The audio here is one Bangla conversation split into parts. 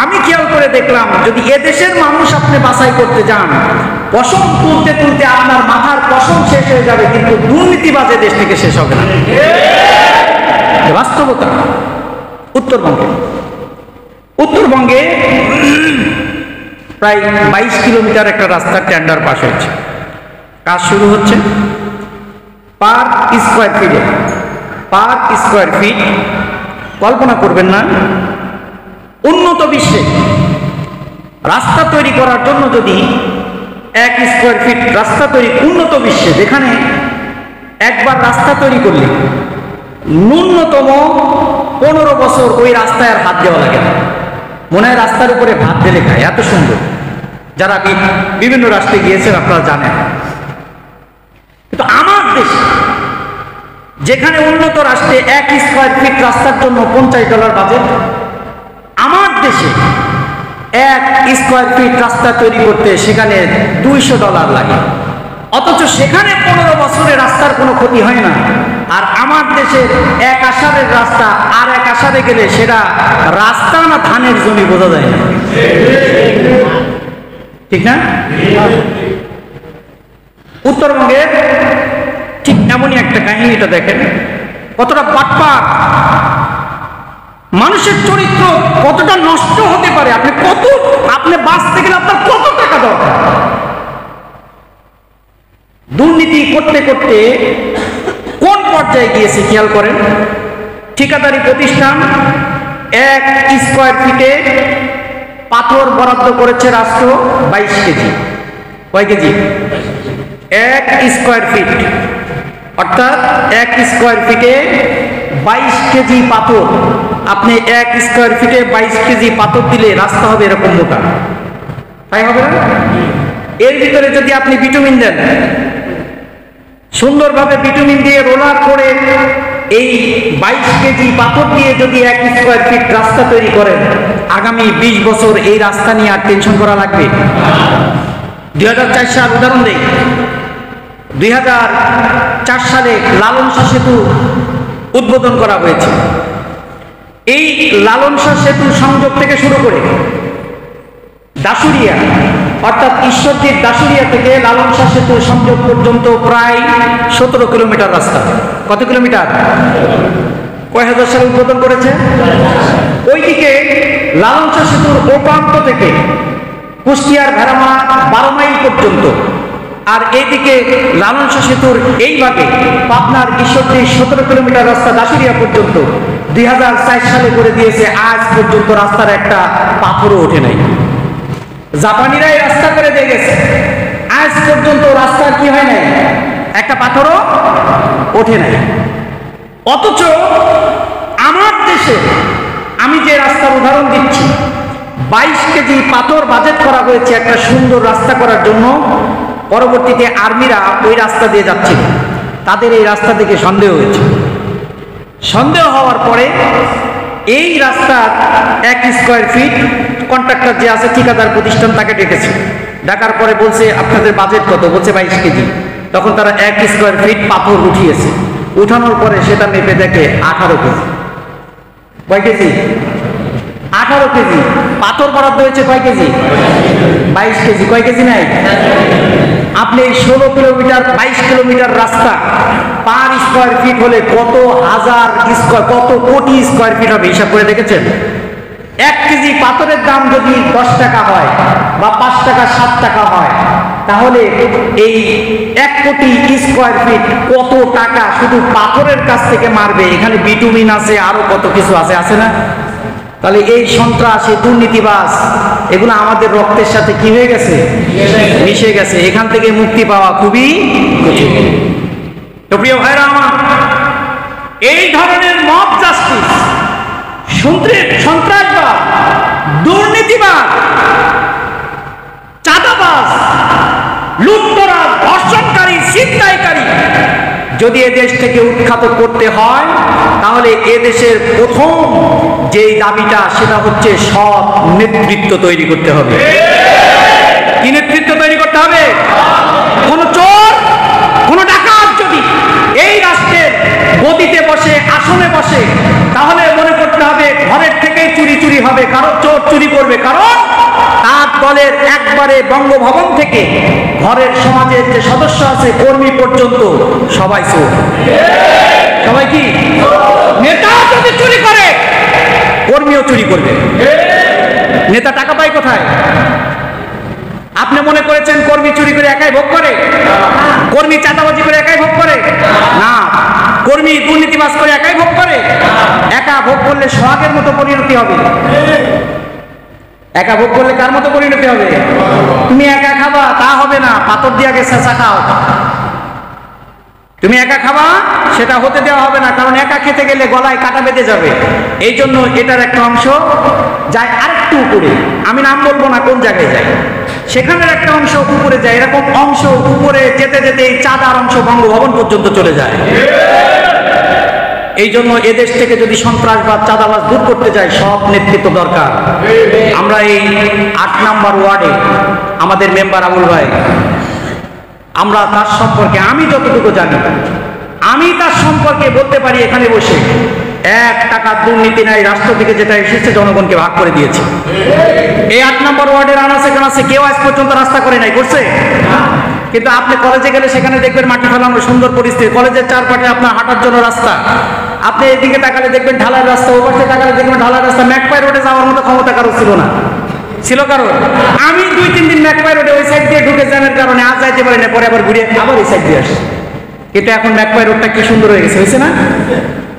আমি খেয়াল করে দেখলাম, যদি এদেশের মানুষ আপনি বাছাই করতে যান, পশম তুলতে তুলতে আপনার মাথার পশম শেষ হয়ে যাবে, কিন্তু দুর্নীতিবাজ দেশ থেকে শেষ হবে না। বাস্তবতা। উত্তরবঙ্গে প্রায় 22 কিলোমিটার একটা রাস্তার টেন্ডার পাস হয়েছে। কাজ শুরু হচ্ছে। পার স্কোয়ার ফিট কল্পনা করবেন না, উন্নত বিশ্বে রাস্তা তৈরি করার জন্য যদি 1 স্কোয়ার ফিট রাস্তা তৈরি, উন্নত বিশ্বে যেখানে একবার রাস্তা তৈরি করলে ন্যূনতম 15 বছর ওই রাস্তায় আর হাত দেওয়া লাগে না। মনে হয় রাস্তার উপরে ভাত ঢেলে খায়, এত সুন্দর। যারা বিভিন্ন রাষ্ট্রে গিয়েছেন আপনারা জানেন। কিন্তু আমার দেশে, যেখানে উন্নত রাষ্ট্রে 1 স্কোয়ার ফিট রাস্তার জন্য $50 বাজেট, আমার দেশে 1 স্কোয়ার ফিট রাস্তা তৈরি করতে সেখানে $200 লাগে। অথচ সেখানে 15 বছরে রাস্তার কোনো ক্ষতি হয় না। আর আমার দেশের 1 আষাঢ়ের রাস্তা আর 1 আষাঢ়ে গেলে সেটা রাস্তা না ধানের জমি বোঝা যায় না, ঠিক না? উত্তরবঙ্গের ঠিক এমনই একটা কাহিনী। এটা দেখেন কতটা বাটপার, মানুষের চরিত্র কতটা নষ্ট হতে পারে। আপনি বাঁচতে গেলে আপনার কত টাকা দরকার। দুর্নীতি করতে করতে কোন পর্যায়ে গিয়েছে খেয়াল করেন। ঠিকাদারি প্রতিষ্ঠান 1 স্কোয়ার ফিটে পাথর বরাদ্দ করেছে রাষ্ট্র 22 কেজি। কয় কেজি? 1 স্কোয়ার ফিট, অর্থাৎ 1 স্কোয়ার ফিটে 22 কেজি পাথর। আপনি 1 স্কোয়ার ফিটে 22 কেজি পাথর দিলে রাস্তা হবে এরকম মোটা, তাই হবে না? এর ভিতরে যদি আপনি বিটুমিন দেন, সুন্দরভাবে বিটুমিন দিয়ে রোলার করে এই 22 কেজি পাথর দিয়ে যদি 1 স্কোয়ার ফিট রাস্তা তৈরি করেন, আগামী 20 বছর এই রাস্তা নিয়ে আর টেনশন করা লাগবে? 2004 সাল উদাহরণ দেই। 2004 সালে লালন শাহ সেতু উদ্বোধন করা হয়েছে। এই লালন শাহ সেতু সংযোগ থেকে শুরু করে দাসুরিয়া, অর্থাৎ ঈশ্বরদীর দাসুরিয়া থেকে লালন শাহ সেতু সংযোগ পর্যন্ত প্রায় 17 কিলোমিটার রাস্তা। কত কিলোমিটার? কয় হাজার সালে উদ্বোধন করেছে? ওইদিকে লালন শাহ সেতুর ও প্রান্ত থেকে কুষ্টিয়ার ভেড়ামা 12 মাইল পর্যন্ত, আর এইদিকে লালন শাহ সেতুর এই ভাগে পাবনার ঈশ্বরদী 17 কিলোমিটার রাস্তা দাসুরিয়া পর্যন্ত 2004 সালে করে দিয়েছে। আজ পর্যন্ত রাস্তার একটা পাথরও ওঠে নাই। জাপানিরাই রাস্তা করে দিয়ে গেছে, আজ পর্যন্ত রাস্তার কি হয় নাই, একটা পাথরও ওঠে নাই। অথচ আমার দেশে আমি যে রাস্তার উদাহরণ দিচ্ছি, 22 কেজি পাথর বাজেট করা হয়েছে একটা সুন্দর রাস্তা করার জন্য। পরবর্তীতে আর্মিরা ওই রাস্তা দিয়ে যাচ্ছিল, তাদের এই রাস্তা দেখে সন্দেহ হয়েছে। সন্দেহ হওয়ার পরে এই রাস্তার 1 স্কোয়ার ফিট কন্ট্রাক্টর যে আছে, ঠিকাদার প্রতিষ্ঠান, তাকে ডেকেছে। ডাকার পরে বলছে আপনাদের বাজেট কত? বলছে 22 কেজি। তখন তারা 1 স্কোয়ার ফিট পাথর উঠিয়েছে। উঠানোর পরে সেটা মেপে দেখে 18 কেজি। কয় কেজি? 18 কেজি। পাথর বরাদ্দ হয়েছে কয় কেজি? 22 কেজি। কয় কেজি নাই? আপনি 16 কিলোমিটার 22 কিলোমিটার রাস্তা পার স্কোয়ার ফিট হলে কত হাজার স্কোয়ার, কত কোটি স্কোয়ার ফিট হবে হিসাব করে দেখেছেন? 1 কেজি পাথরের দাম যদি 10 টাকা হয় বা 5 টাকা 7 টাকা হয়, তাহলে এই 1 কোটি স্কোয়ার ফিট কত টাকা শুধু পাথরের কাছ থেকে মারবে। এখানে বিটুমিন আছে, আরো কত কিছু আছে, আছে না? তাহলে এই সন্ত্রাস, এই দুর্নীতিবাজ, এগুলো আমাদের রক্তের সাথে কি হয়ে গেছে? মিশে গেছে। এখান থেকে মুক্তি পাওয়া খুবই কঠিন। তো প্রিয় ভাইরা আমার, এই ধরনের মব জাস্টিস, সন্ত্রাসবাদ, দুর্নীতিবাদ, চাঁদাবাজ, লুটতরাজ, ধর্ষণকারী, ছিনতাইকারী যদি এদেশ থেকে উৎখাত করতে হয়, তাহলে এদেশের প্রথম যেই দাবিটা, সেটা হচ্ছে সৎ নেতৃত্ব তৈরি করতে হবে। কি নেতৃত্ব তৈরি করতে হবে? কোন চোর, কোন ডাকাত যদি এই রাষ্ট্রের গদিতে বসে, আসনে বসে, তাহলে মনে করতে হবে ঘরের থেকেই চুরি চুরি হবে, কারো চোর চুরি করবে, কারণ তার দলের একবারে বঙ্গভবন থেকে ঘরের সমাজের যে সদস্য আছে কর্মী পর্যন্ত সবাই চোর। সবাই কি? নেতা যদি চুরি করে কর্মীও চুরি করবে। নেতা টাকা পায় কোথায়? আপনি মনে করেছেন কর্মী চুরি করে একাই ভোগ করে? কর্মী চাঁদাবাজি করে একাই ভোগ করে? না। কর্মী দুর্নীতিবাজ করে একাই ভোগ করে? একা ভোগ করলে সোহাগের মতো পরিণতি হবে। একা ভোগ করলে কার মতো পরিণতি হবে? তুমি একা খাবা তা হবে না, পাথর দিয়ে আগে চেঁচা খাও। তুমি একা খাবা সেটা হতে দেওয়া হবে না, কারণ একা খেতে গেলে গলায় কাটা বেঁধে যাবে। এই জন্য এটার একটা অংশ যায় আরেকটু উপরে, আমি নাম বলবো না কোন জায়গায় যায়, সেখানের একটা অংশ উপরে যায়। এরকম অংশ উপরে যেতে যেতে এই চাঁদার অংশ বঙ্গভবন পর্যন্ত চলে যায়। এই জন্য এদেশ থেকে যদি সন্ত্রাসবাদ চাঁদাবাজ দূর করতে যায় সব নেতৃত্ব দরকার। আমরা এই ৮ নম্বর ওয়ার্ডে আমাদের মেম্বার আবুল ভাই, আমরা তার সম্পর্কে আমি যতটুকু জানি, আমি তার সম্পর্কে বলতে পারি এখানে বসে 1 টাকার দুর্নীতি নাই, রাষ্ট্র থেকে যেটা এসেছে জনগণকে ভাগ করে দিয়েছে। এই ৮ নম্বর ওয়ার্ডের আনাচে কানাচে কেউ আজ পর্যন্ত রাস্তা করে নাই, করছে? কিন্তু আপনি কলেজে গেলে সেখানে দেখবেন মাটি ফেলানো সুন্দর পরিস্থিতি, কলেজের চারপাশে আপনার হাঁটার জন্য রাস্তা, আপনি এদিকে তাকালে দেখবেন ঢালাই রাস্তা, ওর পাশে তাকালে দেখবেন ঢালাই রাস্তা। ম্যাকপাই রোডে যাওয়ার মতো ক্ষমতা কারো ছিল না, ছিল কারো? আমি 2-3 দিন ম্যাকপাই রোডে ওই সাইড দিয়ে ঢুকে জ্যামের কারণে আজ যাইতে পারি না, পরে আবার ঘুরে আবার এই সাইড দিয়ে আসে। কিন্তু এখন ম্যাকপাই রোডটা কি সুন্দর হয়ে গেছে, হয়েছে না?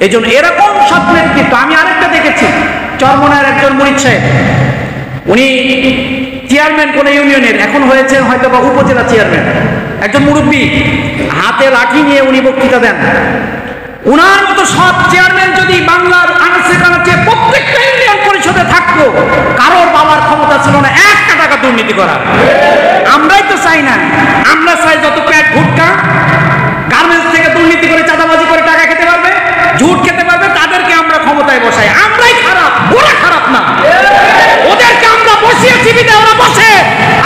এই জন্য এরকম সব নেতৃত্ব। আমি আরেকটা দেখেছি, চরমনার একজন মুরিদ সাহেব, উনি চেয়ারম্যান কোন ইউনিয়নের, এখন হয়েছেন হয়তো বা উপজেলা চেয়ারম্যান, একজন মুরব্বী, হাতে লাঠি নিয়ে উনি বক্তৃতা দেন। উনার মতো সব চেয়ারম্যান যদি বাংলার আনাচে কানাচে প্রত্যেকটা ইউনিয়ন পরিষদে থাকতো, কারোর বাবার ক্ষমতা ছিল না 1 টাকা দুর্নীতি করা। আমরাই তো চাই না, আমরা চাই যত পেট ভুট্টা গার্মেন্টস থেকে দুর্নীতি করে চাঁদাবাজি করে টাকা খেতে পারবে, ঝুট খেতে পারবে, তাদেরকে আমরা ক্ষমতায় বসাই। আমরাই খারাপ, ওরা খারাপ না। ওদেরকে আমরা বসিয়েছি বিদে ওরা বসে।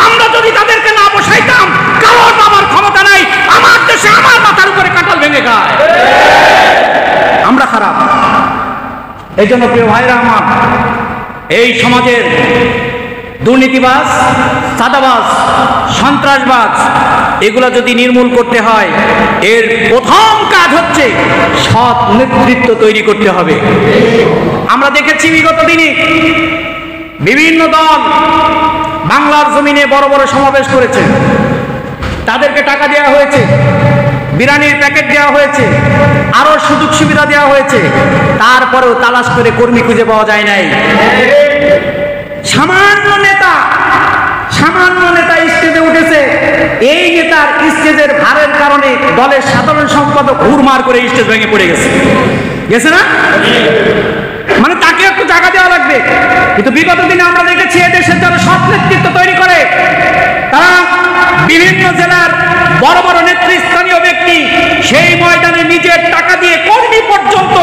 আমরা যদি তাদেরকে না বসাইতাম, কারোর বাবার ক্ষমতা নাই, আমার দেশে আমার মাথার উপরে কাঁঠাল ভেঙে গায়। আমরা খারাপ। এই জন্য প্রিয় ভাইরা আমার, এই সমাজের দুর্নীতিবাজ, চাঁদাবাজ, সন্ত্রাসবাজ এগুলো যদি নির্মূল করতে হয়, এর প্রথম কাজ হচ্ছে সৎ নেতৃত্ব তৈরি করতে হবে। আমরা দেখেছি বিগত দিনে বিভিন্ন দল বাংলার জমিনে বড় বড় সমাবেশ করেছে, তাদেরকে টাকা দেওয়া হয়েছে, বিরিয়ানির প্যাকেট দেওয়া হয়েছে, আরো সুযোগ সুবিধা দেওয়া হয়েছে, তারপরেও তালাশ করে কর্মী খুঁজে পাওয়া যায় নাই। সামান্য নেতা স্টেজে উঠেছে, এই নেতার স্টেজের ভারের কারণে দলের সাধারণ সম্পাদক হুড়মার করে স্টেজ ভেঙে পড়ে গেছে না? মানে তাকে একটু জায়গা দেওয়া লাগবে। কিন্তু বিগত দিনে আমরা দেখেছি এদেশের যারা সৎ নেতৃত্ব তৈরি করে, তারা বিভিন্ন জেলার বড় বড় নেতৃস্থানীয় ব্যক্তি সেই ময়দানে নিজের টাকা দিয়ে কর্মী পর্যন্ত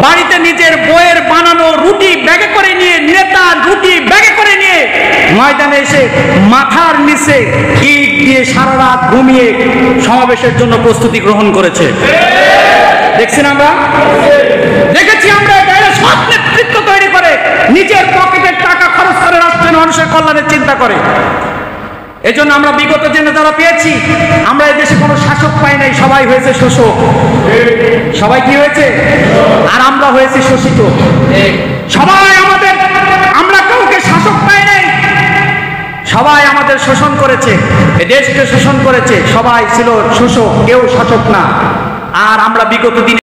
বাড়িতে নিজের বইয়ের বানানো রুটি ব্যাগে করে নিয়ে, নেতার রুটি ব্যাগে করে নিয়ে ময়দানে এসে মাথার নিচে ইট দিয়ে সারা রাত ঘুমিয়ে সমাবেশের জন্য প্রস্তুতি গ্রহণ করেছে। দেখছেন, আমরা দেখেছি। আমরা সৎ নেতৃত্ব তৈরি করে নিজের পকেটের টাকা খরচ করে রাষ্ট্রের মানুষের কল্যাণের চিন্তা করে। এজন্য আমরা বিগত দিনে যারা পেয়েছি, আমরা এই দেশে কোনো শাসক পাই নাই, সবাই হয়েছে শোষক। সবাই কি হয়েছে? আর আমরা হয়েছি শোষিত। সবাই আমরা কাউকে শাসক পাই নাই, সবাই আমাদের শোষণ করেছে, এই দেশকে শোষণ করেছে। সবাই ছিল শোষক, কেউ শাসক না। আর আমরা বিগত দিনে